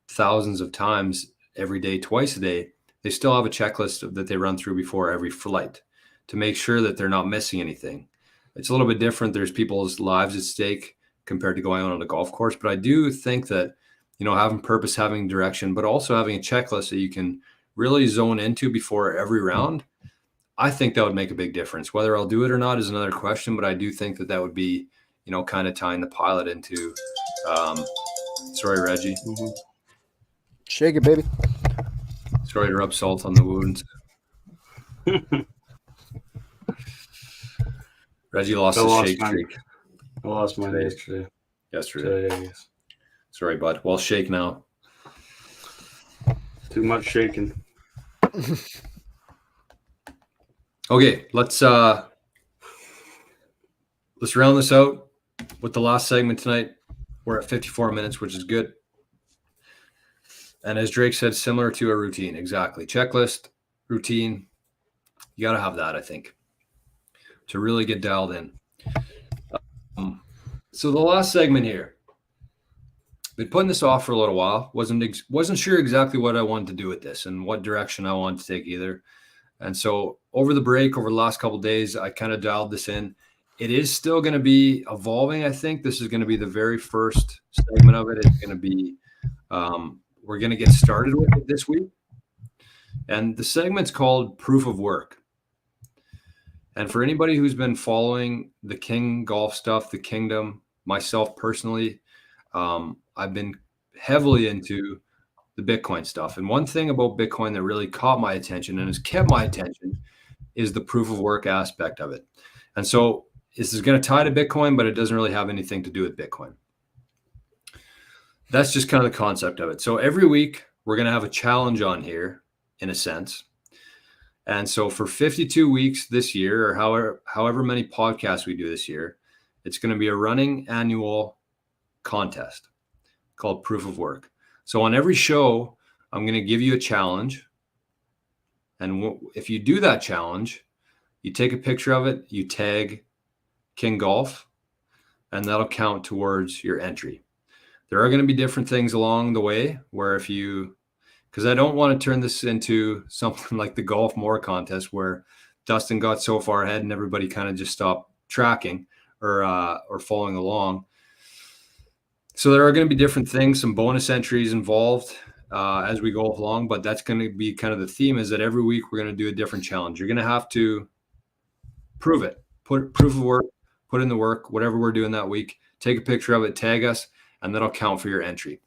thousands of times every day, twice a day, they still have a checklist that they run through before every flight to make sure that they're not missing anything. It's a little bit different. There's people's lives at stake compared to going out on a golf course. But I do think that, having purpose, having direction, but also having a checklist that you can really zone into before every round, I think that would make a big difference. Whether I'll do it or not is another question, but I do think that would be, kind of tying the pilot into, sorry, Reggie. Mm-hmm. Shake it, baby. Sorry to rub salt on the wounds. Reggie lost his shake streak. I lost mine yesterday. Yesterday, I guess. Sorry, bud. Well, shake now. Too much shaking. Okay, let's round this out with the last segment tonight. We're at 54 minutes, which is good. And as Drake said, similar to a routine. Exactly. Checklist, routine. You got to have that, I think, to really get dialed in. So the last segment here, been putting this off for a little while. Wasn't sure exactly what I wanted to do with this and what direction I wanted to take either. And so over the break, over the last couple of days, I kind of dialed this in. It is still going to be evolving. I think this is going to be the very first segment of it. It's going to be, we're going to get started with it this week. And the segment's called Proof of Work. And for anybody who's been following the King golf stuff, the Kngdom, myself personally, I've been heavily into the the Bitcoin stuff. And one thing about Bitcoin that really caught my attention and has kept my attention is the proof of work aspect of it. And so this is going to tie to Bitcoin, but it doesn't really have anything to do with Bitcoin. That's just kind of the concept of it. So every week we're going to have a challenge on here in a sense. And so for 52 weeks this year, or however many podcasts we do this year, it's going to be a running annual contest called Proof of Work. So on every show, I'm going to give you a challenge. And if you do that challenge, you take a picture of it, you tag Kngdom, and that'll count towards your entry. There are going to be different things along the way where because I don't want to turn this into something like the golf more contest where Dustin got so far ahead and everybody kind of just stopped tracking or following along. So there are going to be different things, some bonus entries involved as we go along, but that's going to be kind of the theme, is that every week we're going to do a different challenge. You're going to have to prove it, put proof of work, put in the work, whatever we're doing that week, take a picture of it, tag us, and that'll count for your entry.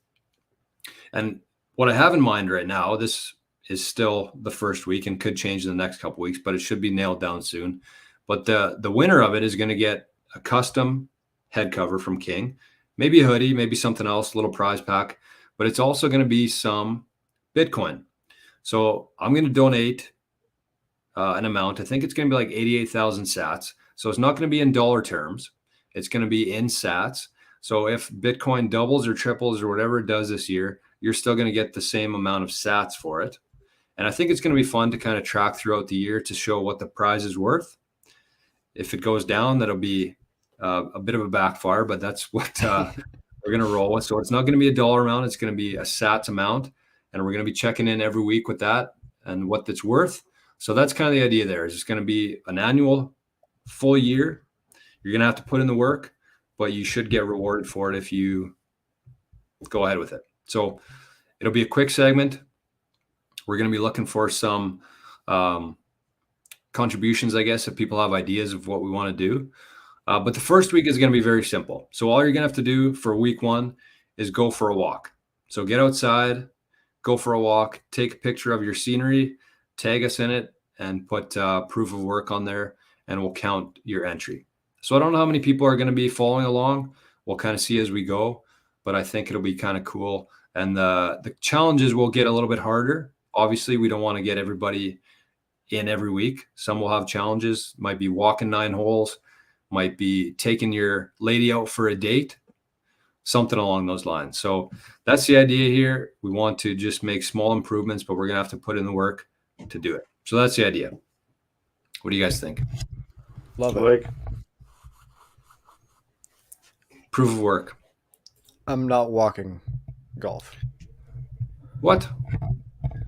And what I have in mind right now, this is still the first week and could change in the next couple of weeks, but it should be nailed down soon. But the winner of it is going to get a custom head cover from King, maybe a hoodie, maybe something else, a little prize pack, but it's also going to be some Bitcoin. So I'm going to donate an amount. I think it's going to be like 88,000 sats. So it's not going to be in dollar terms. It's going to be in sats. So if Bitcoin doubles or triples or whatever it does this year, you're still going to get the same amount of sats for it. And I think it's going to be fun to kind of track throughout the year to show what the prize is worth. If it goes down, that'll be a bit of a backfire, but that's what we're going to roll with. So it's not going to be a dollar amount. It's going to be a sats amount. And we're going to be checking in every week with that and what it's worth. So that's kind of the idea there. Is it's going to be an annual full year. You're going to have to put in the work, but you should get rewarded for it if you go ahead with it. So it'll be a quick segment. We're going to be looking for some contributions, I guess, if people have ideas of what we want to do. But the first week is going to be very simple. So all you're going to have to do for week one is go for a walk. So get outside, go for a walk, take a picture of your scenery, tag us in it, and put proof of work on there, and we'll count your entry. So I don't know how many people are going to be following along. We'll kind of see as we go, but I think it'll be kind of cool. And the challenges will get a little bit harder. Obviously, we don't want to get everybody in every week. Some will have challenges, might be walking 9 holes, might be taking your lady out for a date, something along those lines. So that's the idea here. We want to just make small improvements, but we're going to have to put in the work to do it. So that's the idea. What do you guys think? Love it. Like, Proof of work. I'm not walking golf. What?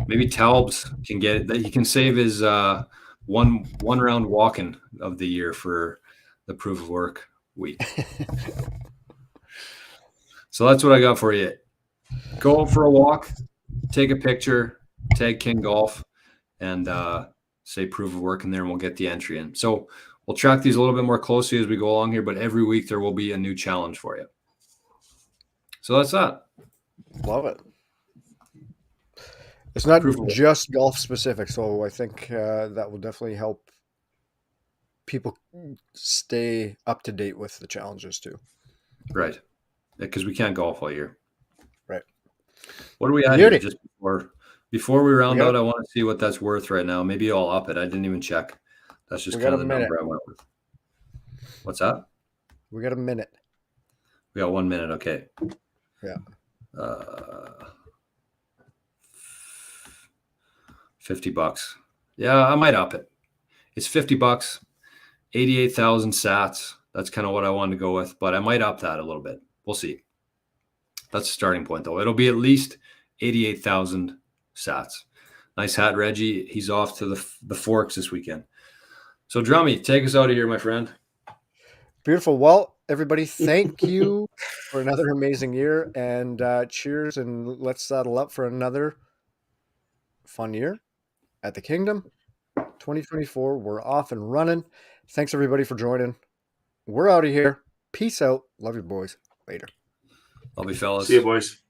Maybe Talbs can get it. That he can save his one round walking of the year for the proof of work week. So that's what I got for you. Go for a walk, take a picture, tag Kngdom, and say proof of work in there, and we'll get the entry in. So we'll track these a little bit more closely as we go along here, but every week there will be a new challenge for you. So that's that. Love it. It's not just golf specific, so I think that will definitely help people stay up to date with the challenges too. Right. Because we can't golf all year. Right. What do we at here? Just before we round out, I want to see what that's worth right now. Maybe I'll up it. I didn't even check. That's just kind of the number I went with. What's that? We got a minute. We got 1 minute. Okay. Yeah. $50. Yeah, I might up it. It's $50. 88,000 sats. That's kind of what I wanted to go with, but I might up that a little bit. We'll see. That's the starting point, though. It'll be at least 88,000 sats. Nice hat, Reggie. He's off to the Forks this weekend. So, Drummy, take us out of here, my friend. Beautiful. Well, everybody, thank you for another amazing year, and cheers, and let's saddle up for another fun year at the Kngdom. 2024, we're off and running. Thanks, everybody, for joining. We're out of here. Peace out. Love you, boys. Later. Love you, fellas. See you, boys.